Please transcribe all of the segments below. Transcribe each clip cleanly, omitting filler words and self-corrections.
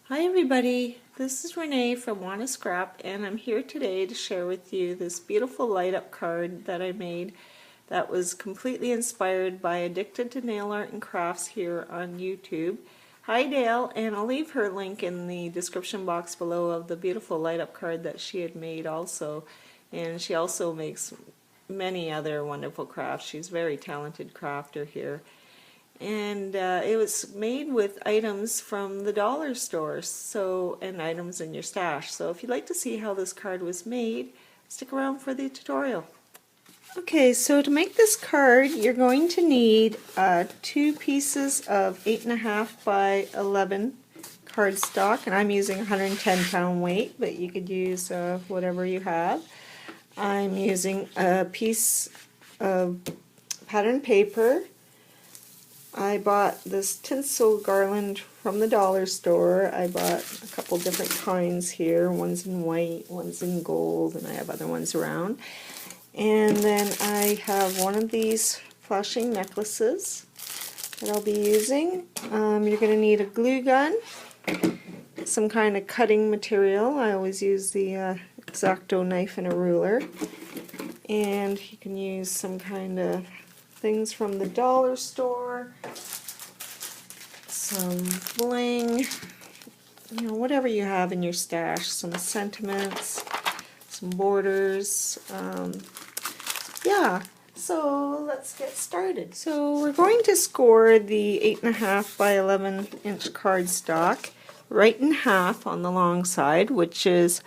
Hi everybody, this is Renee from Wanna Scrap, and I'm here today to share with you this beautiful light up card that I made that was completely inspired by Addicted to Nail Art and Crafts here on YouTube. Hi Dalle, and I'll leave her link in the description box below of the beautiful light up card that she had made also, and she also makes many other wonderful crafts. She's a very talented crafter here. And it was made with items from the dollar store, and items in your stash. So if you'd like to see how this card was made, stick around for the tutorial. Okay, so to make this card, you're going to need 2 pieces of 8.5 by 11 cardstock, and I'm using 110-pound weight, but you could use whatever you have. I'm using a piece of pattern paper. I bought this tinsel garland from the dollar store. I bought a couple different kinds here. One's in white, one's in gold, and I have other ones around. And then I have one of these flashing necklaces that I'll be using. You're going to need a glue gun, some kind of cutting material. I always use the X-Acto knife and a ruler. And you can use some kind of things from the dollar store, some bling, whatever you have in your stash, some sentiments, some borders. Yeah, so let's get started. So we're going to score the 8.5 by 11 inch cardstock right in half on the long side, which is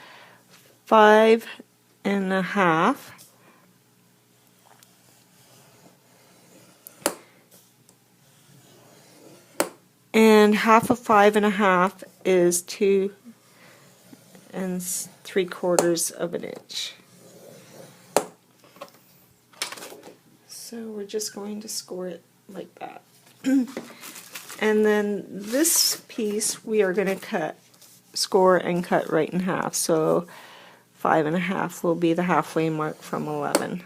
5.5. And half of 5.5 is 2 3/4 of an inch. So we're just going to score it like that. And then this piece we are going to score and cut right in half. So 5.5 will be the halfway mark from 11.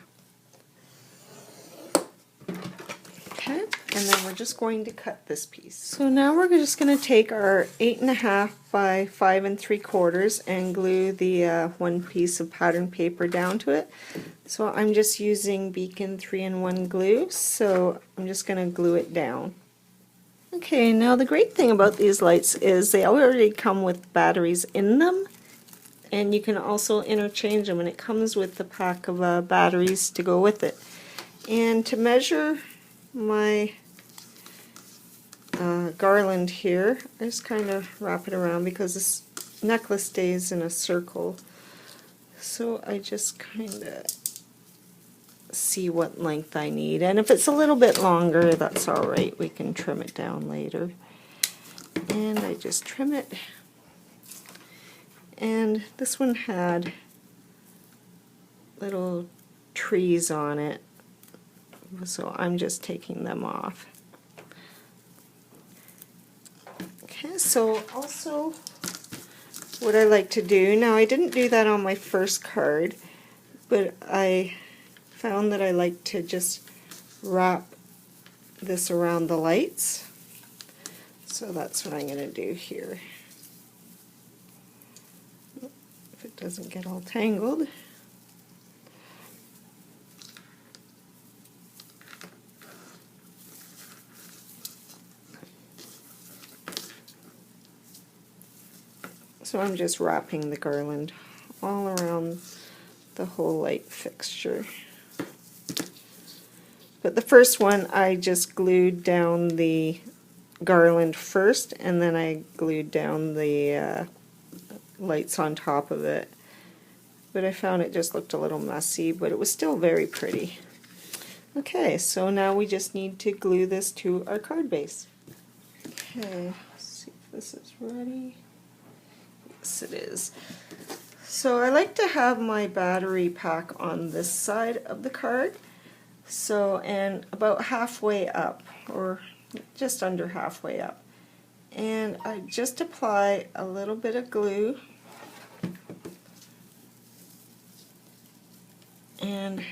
And then we're just going to cut this piece. So now we're just going to take our 8.5 by 5 3/4 and glue the one piece of pattern paper down to it. So I'm just using Beacon 3-in-1 glue, so I'm just going to glue it down. Okay, now the great thing about these lights is they already come with batteries in them, and you can also interchange them, and it comes with the pack of batteries to go with it. And to measure my garland here, I just kind of wrap it around because this necklace stays in a circle. So I just kind of see what length I need, and if it's a little bit longer, that's alright, we can trim it down later. And I just trim it, and this one had little trees on it, so I'm just taking them off. Okay, so also what I like to do, now I didn't do that on my first card, but I found that I like to just wrap this around the lights. So that's what I'm going to do here. If it doesn't get all tangled. So I'm just wrapping the garland all around the whole light fixture. But the first one I just glued down the garland first, and then I glued down the lights on top of it. But I found it just looked a little messy, but it was still very pretty. Okay, so now we just need to glue this to our card base. Okay, let's see if this is ready. Yes, it is. So I like to have my battery pack on this side of the card. So, and about halfway up, or just under halfway up. And I just apply a little bit of glue and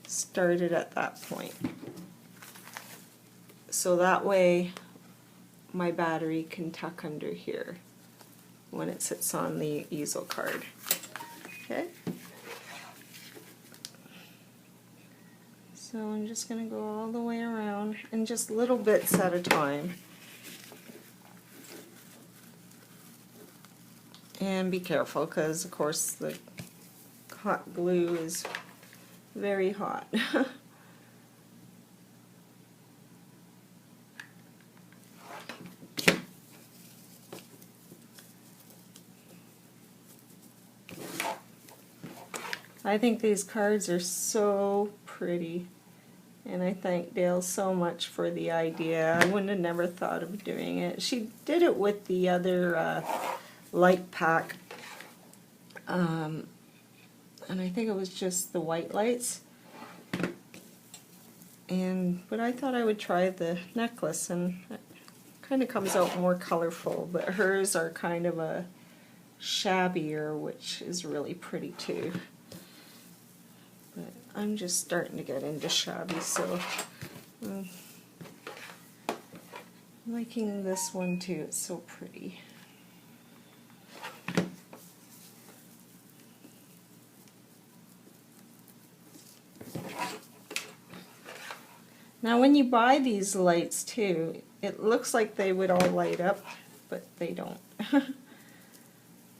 start it at that point. So that way my battery can tuck under here when it sits on the easel card. Okay. So I'm just going to go all the way around and just little bits at a time. And be careful because of course the hot glue is very hot. I think these cards are so pretty, and I thank Dalle so much for the idea. I wouldn't have never thought of doing it. She did it with the other light pack, and I think it was just the white lights. But I thought I would try the necklace, and it kind of comes out more colorful, but hers are kind of a shabbier, which is really pretty too. But I'm just starting to get into shabby, so I'm liking this one too. It's so pretty. Now when you buy these lights too, it looks like they would all light up, but they don't.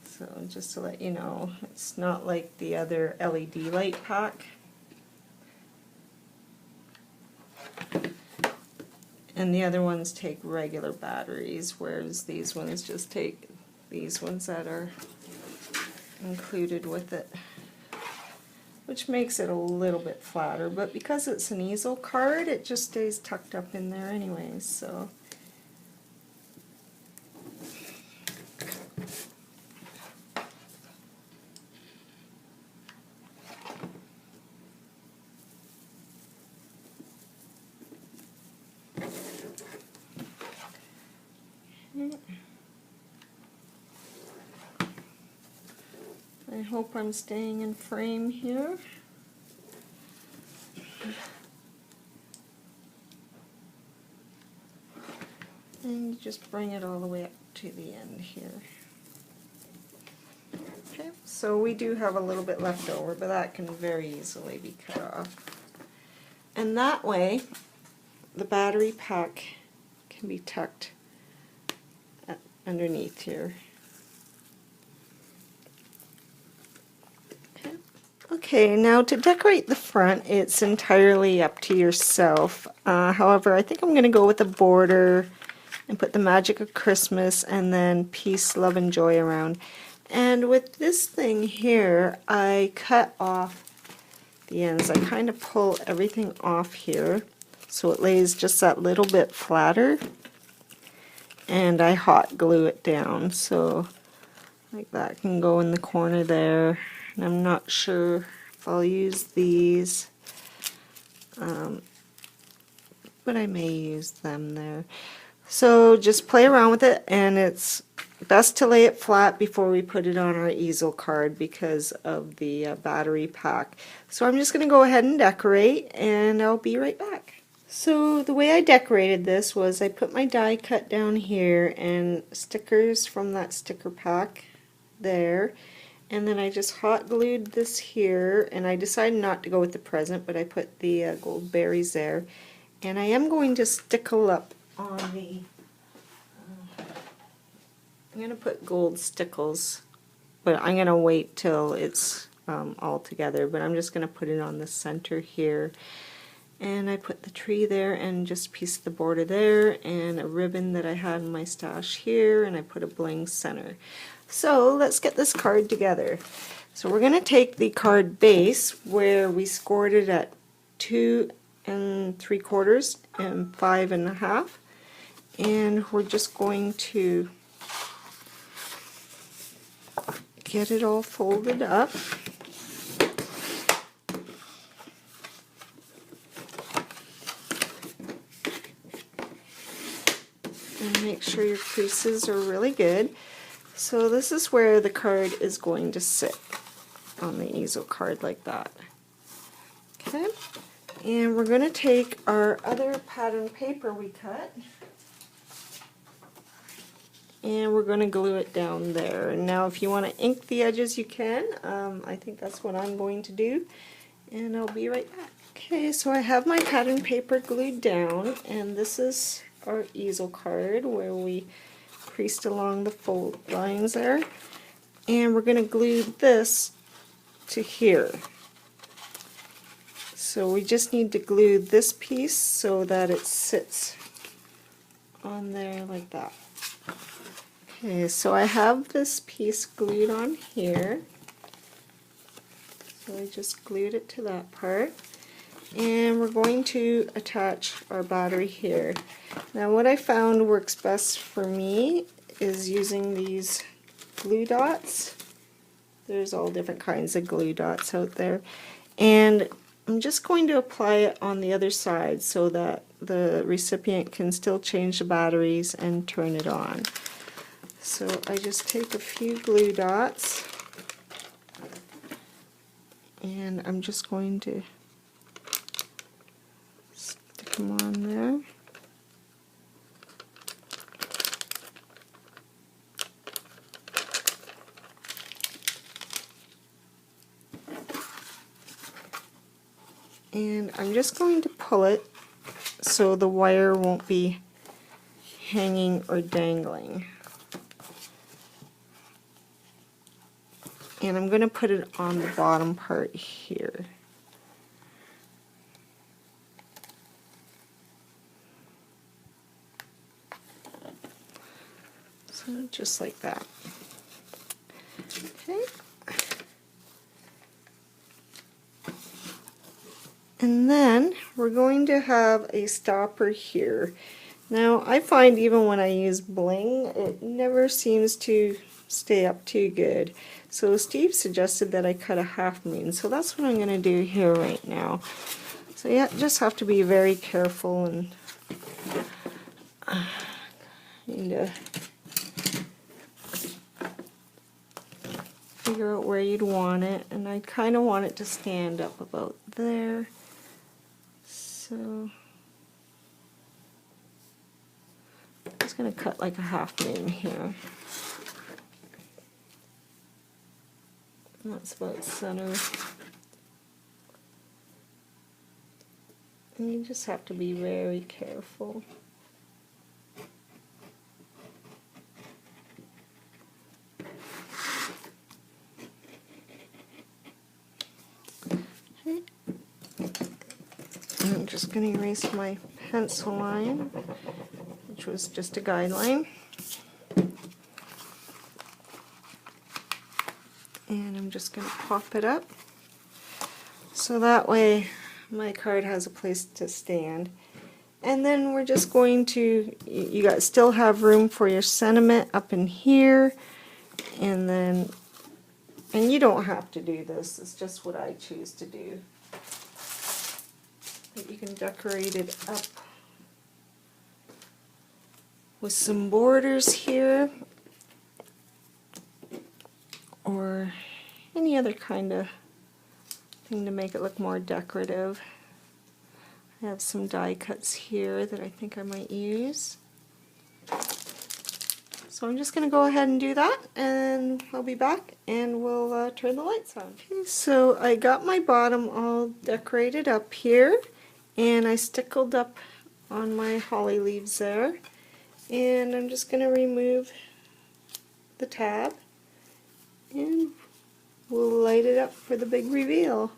So just to let you know, it's not like the other LED light pack. And the other ones take regular batteries, whereas these ones just take these ones that are included with it, which makes it a little bit flatter. But because it's an easel card, it just stays tucked up in there anyways, so. I hope I'm staying in frame here. And just bring it all the way up to the end here. Okay, so we do have a little bit left over, but that can very easily be cut off. And that way, the battery pack can be tucked underneath here. Okay, now to decorate the front, it's entirely up to yourself. However, I think I'm going to go with a border and put the magic of Christmas and then peace, love, and joy around. And with this thing here, I cut off the ends. I kind of pull everything off here so it lays just that little bit flatter. And I hot glue it down, so like that can go in the corner there. And I'm not sure if I'll use these, but I may use them there. So just play around with it, and it's best to lay it flat before we put it on our easel card because of the battery pack. So I'm just going to go ahead and decorate, and I'll be right back. So the way I decorated this was I put my die cut down here and stickers from that sticker pack there, and then I just hot glued this here, and I decided not to go with the present, but I put the gold berries there, and I am going to stickle up on the I'm going to put gold stickles, but I'm going to wait till it's all together, but I'm just going to put it on the center here. And I put the tree there and just a piece of the border there and a ribbon that I had in my stash here, and I put a bling center. So let's get this card together. So we're going to take the card base where we scored it at 2 3/4 and 5 1/2, and we're just going to get it all folded up. And make sure your creases are really good. So this is where the card is going to sit on the easel card like that. Okay, and we're going to take our other pattern paper we cut, and we're going to glue it down there. And now if you want to ink the edges, you can. I think that's what I'm going to do, and I'll be right back. Okay, so I have my pattern paper glued down, and this is our easel card where we creased along the fold lines there, and we're going to glue this to here. So we just need to glue this piece so that it sits on there like that. Okay, so I have this piece glued on here. So I just glued it to that part. And we're going to attach our battery here. Now what I found works best for me is using these glue dots. There's all different kinds of glue dots out there. And I'm just going to apply it on the other side so that the recipient can still change the batteries and turn it on. So I just take a few glue dots and I'm just going to stick them on there. And I'm just going to pull it so the wire won't be hanging or dangling. And I'm going to put it on the bottom part here. So just like that. Okay. And then we're going to have a stopper here. Now I find even when I use bling, it never seems to stay up too good. So Steve suggested that I cut a half moon, so that's what I'm going to do here right now. So yeah, just have to be very careful and need to figure out where you'd want it, and I kind of want it to stand up about there. So I'm just going to cut like a half moon here. And that's about center. And you just have to be very careful. Okay. I'm just going to erase my pencil line, which was just a guideline. And I'm just going to pop it up so that way my card has a place to stand. And then we're just going to, you still have room for your sentiment up in here, and then, and you don't have to do this, it's just what I choose to do. But you can decorate it up with some borders here, or any other kind of thing to make it look more decorative. I have some die cuts here that I think I might use. So I'm just going to go ahead and do that, and I'll be back and we'll turn the lights on. Okay, so I got my bottom all decorated up here, and I stickled up on my holly leaves there, and I'm just going to remove the tab and we'll light it up for the big reveal.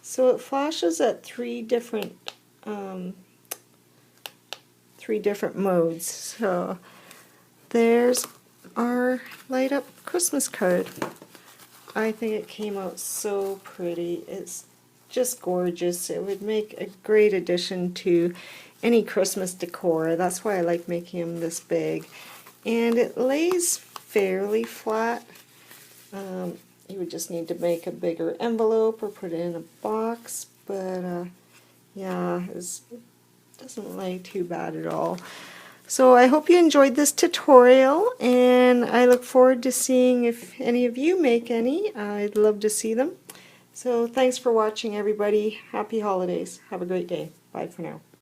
So it flashes at three different modes. So there's our light up Christmas card. I think it came out so pretty. It's just gorgeous. It would make a great addition to any Christmas decor. That's why I like making them this big. And it lays fairly flat. You would just need to make a bigger envelope or put it in a box, but yeah, it doesn't lay too bad at all. So I hope you enjoyed this tutorial, and I look forward to seeing if any of you make any. I'd love to see them. So thanks for watching, everybody. Happy holidays. Have a great day. Bye for now.